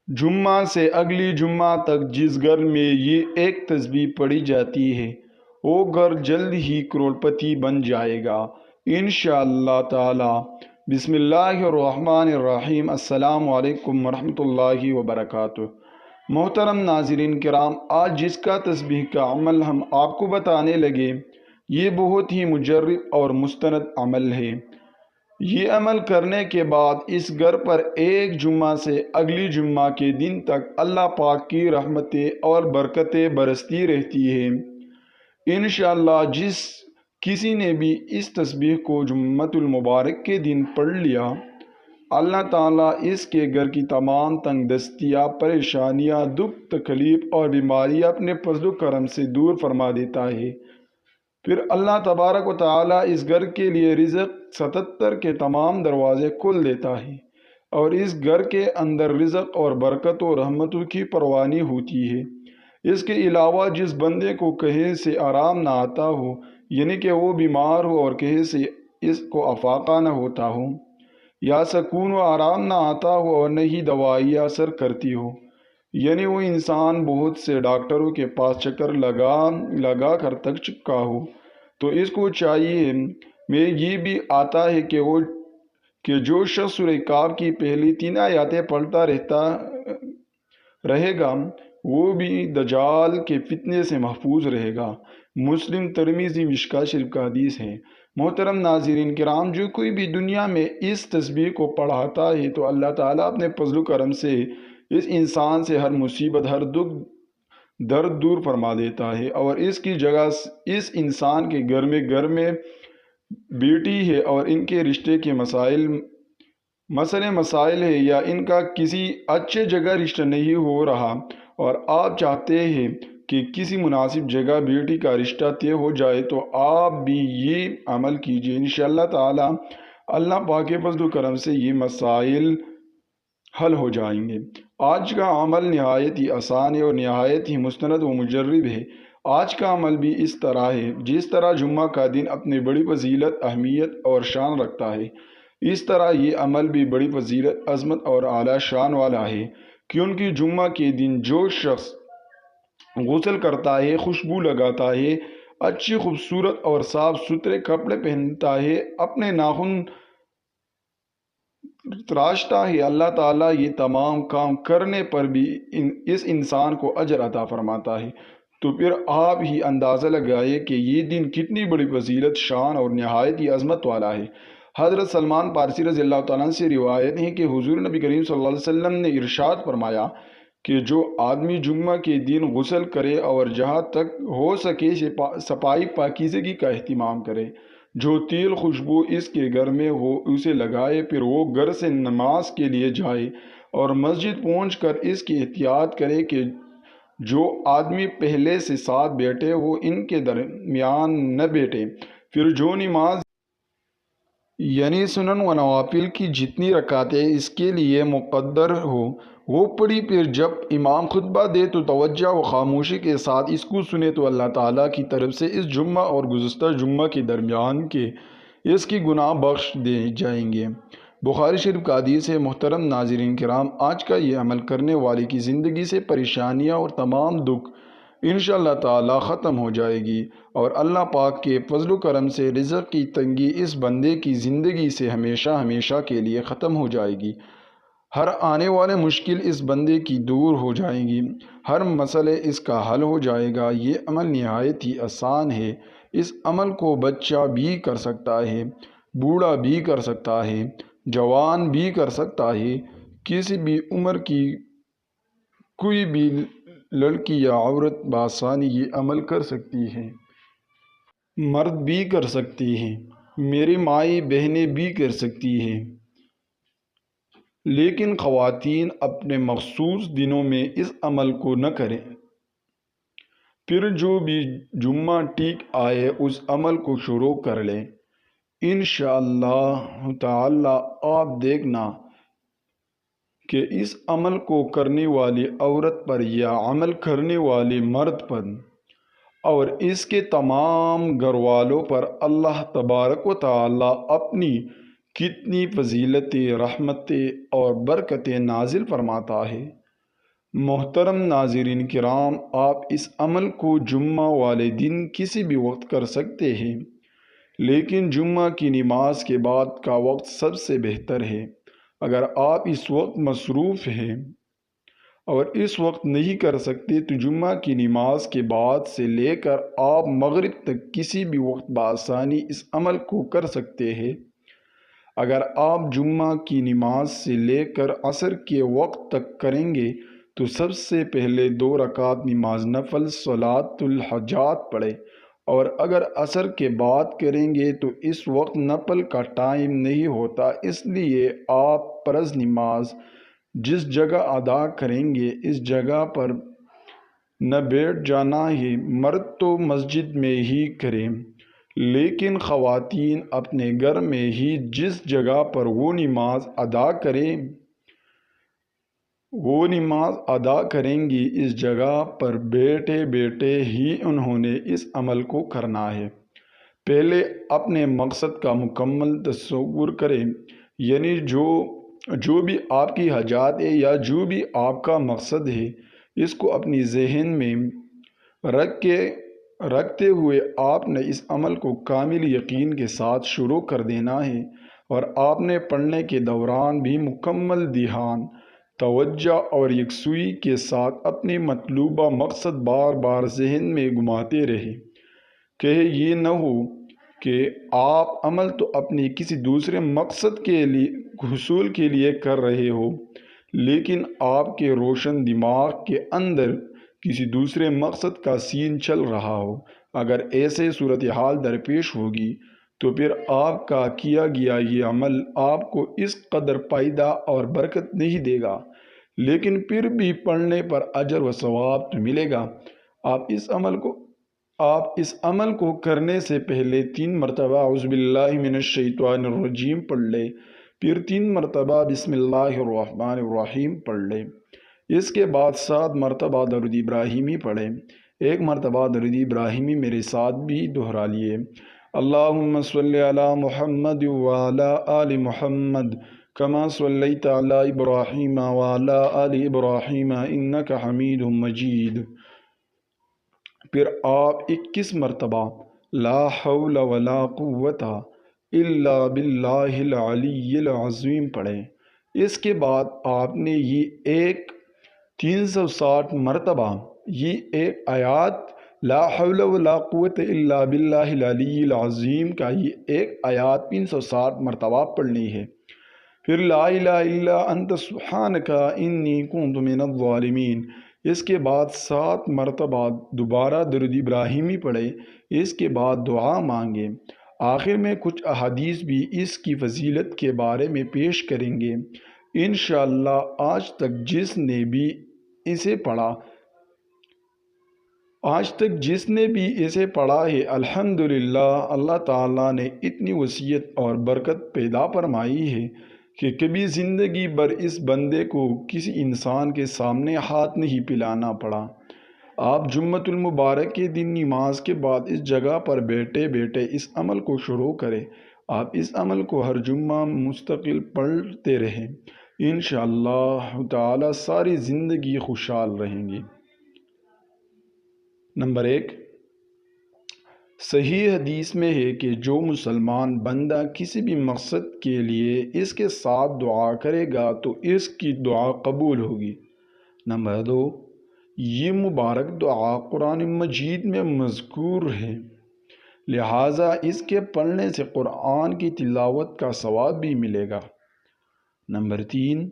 جمعہ سے اگلی جمعہ تک جس گھر میں یہ ایک تسبیح پڑھی جاتی ہے وہ گھر جلد ہی کروڑپتی بن جائے گا انشاءاللہ تعالی۔ بسم اللہ الرحمن الرحیم۔ السلام علیکم ورحمۃ اللہ وبرکاتہ۔ محترم ناظرین کرام، آج جس کا تسبیح کا عمل ہم آپ کو بتانے لگے یہ بہت ہی مجرب اور مستند عمل ہے۔ یہ عمل کرنے کے بعد اس گھر پر ایک جمعہ سے اگلی جمعہ کے دن تک اللہ پاک کی رحمتیں اور برکتیں برستی رہتی ہیں۔ انشاءاللہ جس کسی نے بھی اس تسبیح کو جمعۃ المبارک کے دن پڑھ لیا، اللہ تعالیٰ اس کے گھر کی تمام تنگ دستیاں، پریشانیاں، دکھ تکلیف اور بیماریاں اپنے فضل و کرم سے دور فرما دیتا ہے۔ پھر اللہ تبارک و تعالیٰ اس گھر کے لیے رزق 77 کے تمام دروازے کھول دیتا ہے، اور اس گھر کے اندر رزق اور برکت و رحمتوں کی پروانی ہوتی ہے۔ اس کے علاوہ جس بندے کو کہیں سے آرام نہ آتا ہو، یعنی کہ وہ بیمار ہو اور کہیں سے اس کو افاقہ نہ ہوتا ہو، یا سکون و آرام نہ آتا ہو اور نہ ہی دوائیاں اثر کرتی ہو، یعنی وہ انسان بہت سے ڈاکٹروں کے پاس چکر لگا کر تک چکا ہو، تو اس کو چاہیے میں یہ بھی آتا ہے کہ جو شخص سورہ کاف کی پہلی 3 آیاتیں پڑھتا رہے گا وہ بھی دجال کے فتنے سے محفوظ رہے گا۔ مسلم، ترمذی، مشکوٰۃ شریف کا حدیث ہے۔ محترم ناظرین کرام، جو کوئی بھی دنیا میں اس تسبیح کو پڑھاتا ہے تو اللہ تعالیٰ اپنے فضل و کرم سے اس انسان سے ہر مصیبت، ہر دکھ درد دور فرما دیتا ہے، اور اس کی جگہ اس انسان کے گھر میں بیٹی ہے اور ان کے رشتے کے مسائل ہے، یا ان کا کسی اچھے جگہ رشتہ نہیں ہو رہا اور آپ چاہتے ہیں کہ کسی مناسب جگہ بیٹی کا رشتہ طے ہو جائے، تو آپ بھی یہ عمل کیجیے۔ انشاءاللہ تعالی اللہ پاک کے فضل و کرم سے یہ مسائل حل ہو جائیں گے۔ آج کا عمل نہایت ہی آسان ہے اور نہایت ہی مستند و مجرب ہے۔ آج کا عمل بھی اس طرح ہے جس طرح جمعہ کا دن اپنی بڑی فضیلت، اہمیت اور شان رکھتا ہے، اس طرح یہ عمل بھی بڑی فضیلت، عظمت اور اعلیٰ شان والا ہے، کیونکہ جمعہ کے دن جو شخص غسل کرتا ہے، خوشبو لگاتا ہے، اچھی خوبصورت اور صاف ستھرے کپڑے پہنتا ہے، اپنے ناخن تراشتا ہے، اللہ تعالیٰ یہ تمام کام کرنے پر بھی اس انسان کو اجر عطا فرماتا ہے۔ تو پھر آپ ہی اندازہ لگائے کہ یہ دن کتنی بڑی فضیلت، شان اور نہایت ہی عظمت والا ہے۔ حضرت سلمان فارسی رضی اللہ تعالیٰ عنہ سے روایت ہے کہ حضور نبی کریم صلی اللہ علیہ وسلم نے ارشاد فرمایا کہ جو آدمی جمعہ کے دن غسل کرے اور جہاں تک ہو سکے صفائی پاکیزگی کا اہتمام کرے، جو تیل خوشبو اس کے گھر میں ہو اسے لگائے، پھر وہ گھر سے نماز کے لیے جائے اور مسجد پہنچ کر اس کی احتیاط کرے کہ جو آدمی پہلے سے ساتھ بیٹھے وہ ان کے درمیان نہ بیٹھے، پھر جو نماز یعنی سنن و نوافل کی جتنی رکعتیں اس کے لیے مقدر ہو وہ پڑھی، پھر جب امام خطبہ دے تو توجہ و خاموشی کے ساتھ اس کو سنے، تو اللہ تعالیٰ کی طرف سے اس جمعہ اور گزشتہ جمعہ کے درمیان کے اس کی گناہ بخش دیے جائیں گے۔ بخاری شریف کا حدیث ہے۔ محترم ناظرین کرام، آج کا یہ عمل کرنے والے کی زندگی سے پریشانیاں اور تمام دکھ انشاءاللہ تعالی ختم ہو جائے گی، اور اللہ پاک کے فضل و کرم سے رزق کی تنگی اس بندے کی زندگی سے ہمیشہ ہمیشہ کے لیے ختم ہو جائے گی۔ ہر آنے والے مشکل اس بندے کی دور ہو جائیں گی، ہر مسئلے اس کا حل ہو جائے گا۔ یہ عمل نہایت ہی آسان ہے، اس عمل کو بچہ بھی کر سکتا ہے، بوڑھا بھی کر سکتا ہے، جوان بھی کر سکتا ہے، کسی بھی عمر کی کوئی بھی لڑکی یا عورت بآسانی یہ عمل کر سکتی ہے، مرد بھی کر سکتی ہیں، میری مائی بہنیں بھی کر سکتی ہیں، لیکن خواتین اپنے مخصوص دنوں میں اس عمل کو نہ کریں۔ پھر جو بھی جمعہ ٹھیک آئے اس عمل کو شروع کر لیں۔ انشاءاللہ تعالی آپ دیکھنا کہ اس عمل کو کرنے والی عورت پر یا عمل کرنے والے مرد پر اور اس کے تمام گھر والوں پر اللہ تبارک و تعالی اپنی کتنی فضیلتیں، رحمتیں اور برکتیں نازل فرماتا ہے۔ محترم ناظرین کرام، آپ اس عمل کو جمعہ والے دن کسی بھی وقت کر سکتے ہیں، لیکن جمعہ کی نماز کے بعد کا وقت سب سے بہتر ہے۔ اگر آپ اس وقت مصروف ہیں اور اس وقت نہیں کر سکتے تو جمعہ کی نماز کے بعد سے لے کر آپ مغرب تک کسی بھی وقت بآسانی اس عمل کو کر سکتے ہیں۔ اگر آپ جمعہ کی نماز سے لے کر عصر کے وقت تک کریں گے تو سب سے پہلے 2 رکعت نماز نفل صلاۃ الحاجات پڑھیں، اور اگر عصر کے بعد کریں گے تو اس وقت نفل کا ٹائم نہیں ہوتا، اس لیے آپ فرض نماز جس جگہ ادا کریں گے اس جگہ پر نہ بیٹھ جانا ہے۔ مرد تو مسجد میں ہی کریں، لیکن خواتین اپنے گھر میں ہی جس جگہ پر وہ نماز ادا کریں گی اس جگہ پر بیٹھے بیٹھے ہی انہوں نے اس عمل کو کرنا ہے۔ پہلے اپنے مقصد کا مکمل تصور کریں، یعنی جو بھی آپ کی حاجات ہے یا جو بھی آپ کا مقصد ہے اس کو اپنی ذہن میں رکھتے ہوئے آپ نے اس عمل کو کامل یقین کے ساتھ شروع کر دینا ہے، اور آپ نے پڑھنے کے دوران بھی مکمل دھیان، توجہ اور یکسوئی کے ساتھ اپنی مطلوبہ مقصد بار بار ذہن میں گھماتے رہے۔ کہیں یہ نہ ہو کہ آپ عمل تو اپنے کسی دوسرے مقصد کے حصول کے لیے کر رہے ہو، لیکن آپ کے روشن دماغ کے اندر کسی دوسرے مقصد کا سین چل رہا ہو۔ اگر ایسے صورتحال درپیش ہوگی تو پھر آپ کا کیا گیا یہ عمل آپ کو اس قدر فائدہ اور برکت نہیں دے گا، لیکن پھر بھی پڑھنے پر اجر و ثواب تو ملے گا۔ آپ اس عمل کو کرنے سے پہلے 3 مرتبہ اعوذ باللہ من الشیطان الرجیم پڑھ لے، پھر 3 مرتبہ بسم اللہ الرحمن الرحیم پڑھ لے۔ اس کے بعد 7 مرتبہ درود ابراہیمی پڑھیں۔ 1 مرتبہ درود ابراہیمی میرے ساتھ بھی دہرا لیے۔ اللہم صلی علی محمد وعلی آل محمد کما صلیت علی ابراہیم وعلی آل ابراہیم انک حمید مجید۔ پھر آپ 21 مرتبہ لا حول ولا قوت الا باللہ العلی العظیم پڑھیں۔ اس کے بعد آپ نے یہ 360 مرتبہ ایک آیات لا حول ولا قوت الا باللہ العلی العظیم کا ایک آیات 360 مرتبہ پڑھنی ہے۔ پھر لا الہ الا انت سبحانک انی کنت من الظالمین۔ اس کے بعد 7 مرتبہ دوبارہ درود ابراہیمی پڑھے۔ اس کے بعد دعا مانگے۔ آخر میں کچھ احادیث بھی اس کی فضیلت کے بارے میں پیش کریں گے۔ انشاءاللہ آج تک جس نے بھی اسے پڑھا ہے الحمدللہ اللہ تعالیٰ نے اتنی وسعت اور برکت پیدا فرمائی ہے کہ کبھی زندگی بھر اس بندے کو کسی انسان کے سامنے ہاتھ نہیں پھیلانا پڑا۔ آپ جمعۃ المبارک کے دن نماز کے بعد اس جگہ پر بیٹھے بیٹھے اس عمل کو شروع کریں۔ آپ اس عمل کو ہر جمعہ مستقل پڑھتے رہیں، انشاءاللہ تعالی ساری زندگی خوشحال رہیں گی۔ نمبر 1، صحیح حدیث میں ہے کہ جو مسلمان بندہ کسی بھی مقصد کے لیے اس کے ساتھ دعا کرے گا تو اس کی دعا قبول ہوگی۔ نمبر 2، یہ مبارک دعا قرآن مجید میں مذکور ہے، لہٰذا اس کے پڑھنے سے قرآن کی تلاوت کا ثواب بھی ملے گا۔ نمبر 3،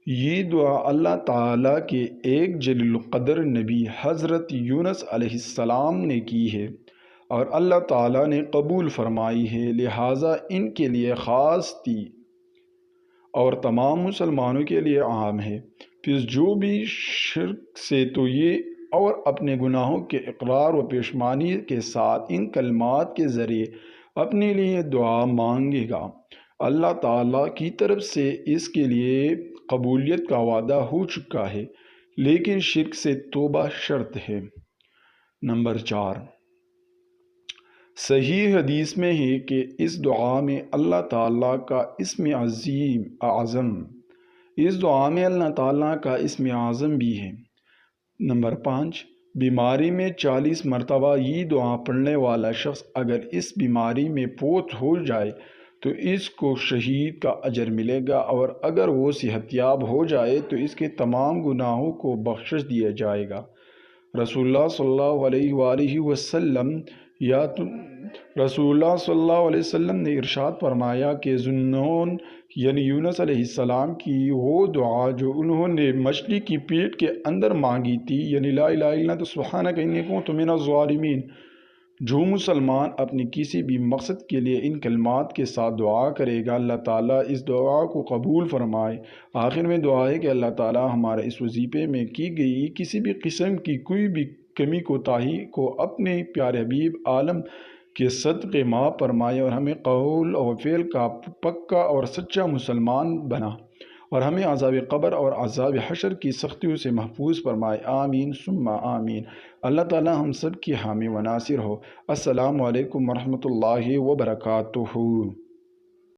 یہ دعا اللہ تعالیٰ کے ایک جلیل القدر نبی حضرت یونس علیہ السلام نے کی ہے اور اللہ تعالیٰ نے قبول فرمائی ہے، لہٰذا ان کے لیے خاص تھی اور تمام مسلمانوں کے لیے عام ہے۔ پھر جو بھی شرک سے تو یہ اور اپنے گناہوں کے اقرار و پشیمانی کے ساتھ ان کلمات کے ذریعے اپنے لیے دعا مانگے گا، اللہ تعالیٰ کی طرف سے اس کے لیے قبولیت کا وعدہ ہو چکا ہے، لیکن شرک سے توبہ شرط ہے۔ نمبر 4، صحیح حدیث میں ہے کہ اس دعا میں اللہ تعالیٰ کا اسم عظیم اعظم اس دعا میں اللہ تعالیٰ کا اسم اعظم بھی ہے۔ نمبر 5، بیماری میں 40 مرتبہ یہ دعا پڑھنے والا شخص اگر اس بیماری میں فوت ہو جائے تو اس کو شہید کا اجر ملے گا، اور اگر وہ صحت یاب ہو جائے تو اس کے تمام گناہوں کو بخشش دیا جائے گا۔ رسول اللہ صلی اللہ علیہ وآلہ وسلم نے ارشاد فرمایا کہ ذوالنون یعنی یونس علیہ السلام کی وہ دعا جو انہوں نے مچھلی کی پیٹ کے اندر مانگی تھی، یعنی لا الہ الا انت سبحانک انی کنت من الظالمین، جو مسلمان اپنی کسی بھی مقصد کے لیے ان کلمات کے ساتھ دعا کرے گا، اللہ تعالیٰ اس دعا کو قبول فرمائے۔ آخر میں دعا ہے کہ اللہ تعالیٰ ہمارے اس وظیفے میں کی گئی کسی بھی قسم کی کوئی بھی کمی کوتاہی کو اپنے پیارے حبیب عالم کے صدقے معاف فرمائے، اور ہمیں قول اور فعل کا پکا اور سچا مسلمان بنا، اور ہمیں عذاب قبر اور عذاب حشر کی سختیوں سے محفوظ فرمائے۔ آمین ثم آمین۔ اللہ تعالی ہم سب کی حامی و ناصر ہو۔ السلام علیکم ورحمۃ اللہ وبرکاتہ۔